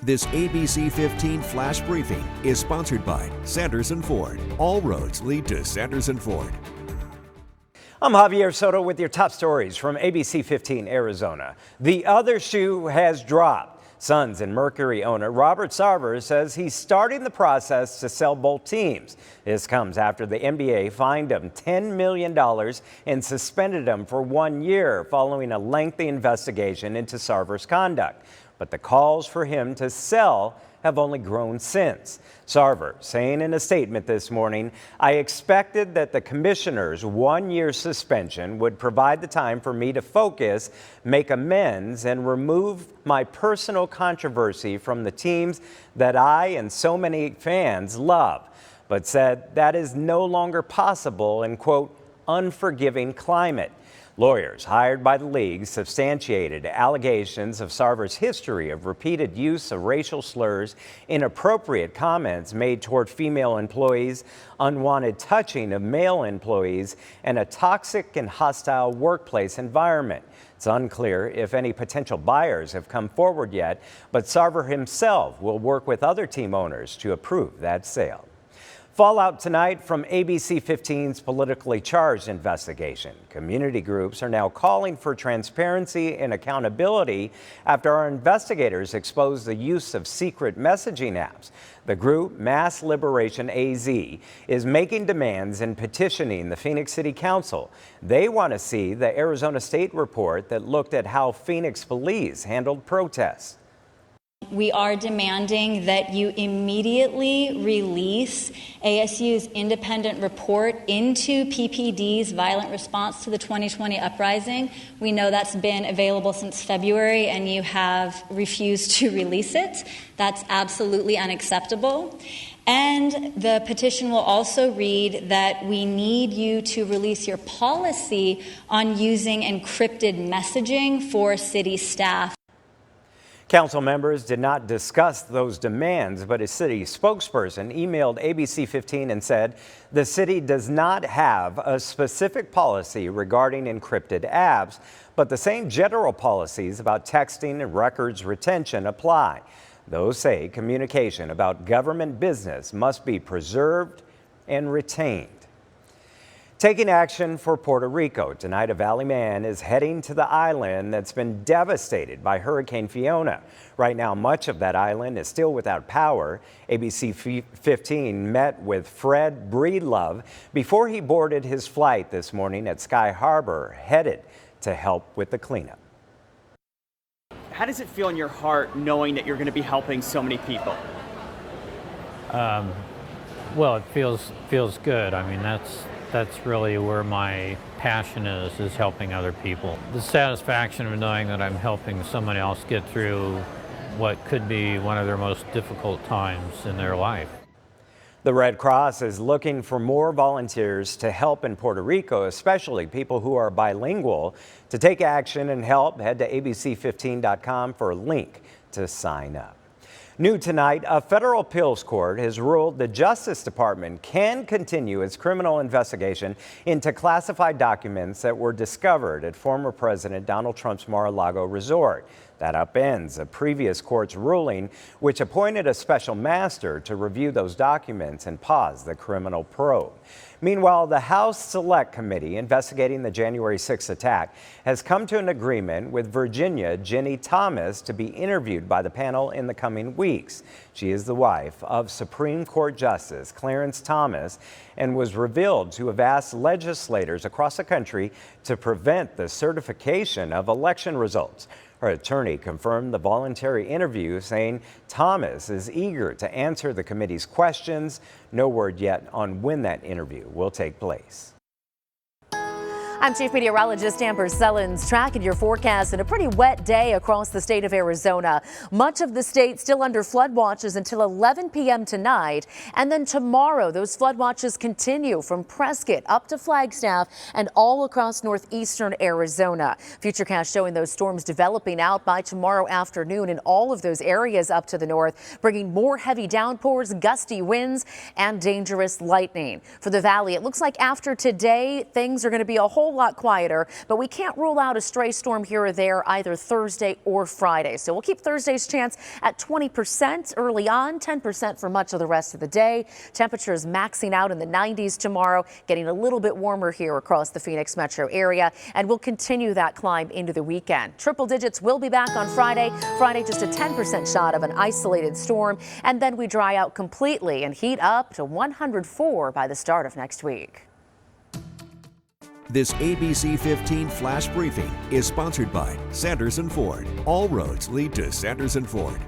This ABC15 flash briefing is sponsored by Sanderson Ford. All roads lead to Sanderson Ford. I'm Javier Soto with your top stories from ABC15 Arizona. The other shoe has dropped. Suns and Mercury owner Robert Sarver says he's starting the process to sell both teams. This comes after the NBA fined him $10 million and suspended him for 1 year following a lengthy investigation into Sarver's conduct. But the calls for him to sell have only grown since. Sarver saying in a statement this morning, "I expected that the commissioner's 1 year suspension would provide the time for me to focus, make amends, and remove my personal controversy from the teams that I and so many fans love," but said that is no longer possible in, quote, unforgiving climate. Lawyers hired by the league substantiated allegations of Sarver's history of repeated use of racial slurs, inappropriate comments made toward female employees, unwanted touching of male employees, and a toxic and hostile workplace environment. It's unclear if any potential buyers have come forward yet, but Sarver himself will work with other team owners to approve that sale. Fallout tonight from ABC15's politically charged investigation. Community groups are now calling for transparency and accountability after our investigators exposed the use of secret messaging apps. The group Mass Liberation AZ is making demands and petitioning the Phoenix City Council. They want to see the Arizona State report that looked at how Phoenix police handled protests. We are demanding that you immediately release ASU's independent report into PPD's violent response to the 2020 uprising. We know that's been available since February and you have refused to release it. That's absolutely unacceptable. And the petition will also read that we need you to release your policy on using encrypted messaging for city staff. Council members did not discuss those demands, but a city spokesperson emailed ABC15 and said the city does not have a specific policy regarding encrypted apps, but the same general policies about texting and records retention apply. Those say communication about government business must be preserved and retained. Taking action for Puerto Rico. Tonight, a Valley man is heading to the island that's been devastated by Hurricane Fiona. Right now, much of that island is still without power. ABC 15 met with Fred Breedlove before he boarded his flight this morning at Sky Harbor, headed to help with the cleanup. How does it feel in your heart knowing that you're going to be helping so many people? Well, it feels good. I mean, that's really where my passion is helping other people. The satisfaction of knowing that I'm helping someone else get through what could be one of their most difficult times in their life. The Red Cross is looking for more volunteers to help in Puerto Rico, especially people who are bilingual. To take action and help, head to abc15.com for a link to sign up. New tonight, a federal appeals court has ruled the Justice Department can continue its criminal investigation into classified documents that were discovered at former President Donald Trump's Mar-a-Lago resort. That upends a previous court's ruling, which appointed a special master to review those documents and pause the criminal probe. Meanwhile, the House Select Committee investigating the January 6th attack has come to an agreement with Virginia Ginny Thomas to be interviewed by the panel in the coming weeks. She is the wife of Supreme Court Justice Clarence Thomas and was revealed to have asked legislators across the country to prevent the certification of election results. Her attorney confirmed the voluntary interview, saying Thomas is eager to answer the committee's questions. No word yet on when that interview will take place. I'm Chief Meteorologist Amber Sellens tracking your forecast and a pretty wet day across the state of Arizona. Much of the state still under flood watches until 11 p.m. tonight. And then tomorrow, those flood watches continue from Prescott up to Flagstaff and all across northeastern Arizona. Futurecast showing those storms developing out by tomorrow afternoon in all of those areas up to the north, bringing more heavy downpours, gusty winds, and dangerous lightning. For the valley, it looks like after today, things are going to be a whole whole lot quieter, but we can't rule out a stray storm here or there either Thursday or Friday. So we'll keep Thursday's chance at 20% early on, 10% for much of the rest of the day. Temperatures maxing out in the 90s tomorrow, getting a little bit warmer here across the Phoenix metro area, and we'll continue that climb into the weekend. Triple digits will be back on Friday. Friday, just a 10% shot of an isolated storm, and then we dry out completely and heat up to 104 by the start of next week. This ABC 15 Flash Briefing is sponsored by Sanderson Ford. All roads lead to Sanderson Ford.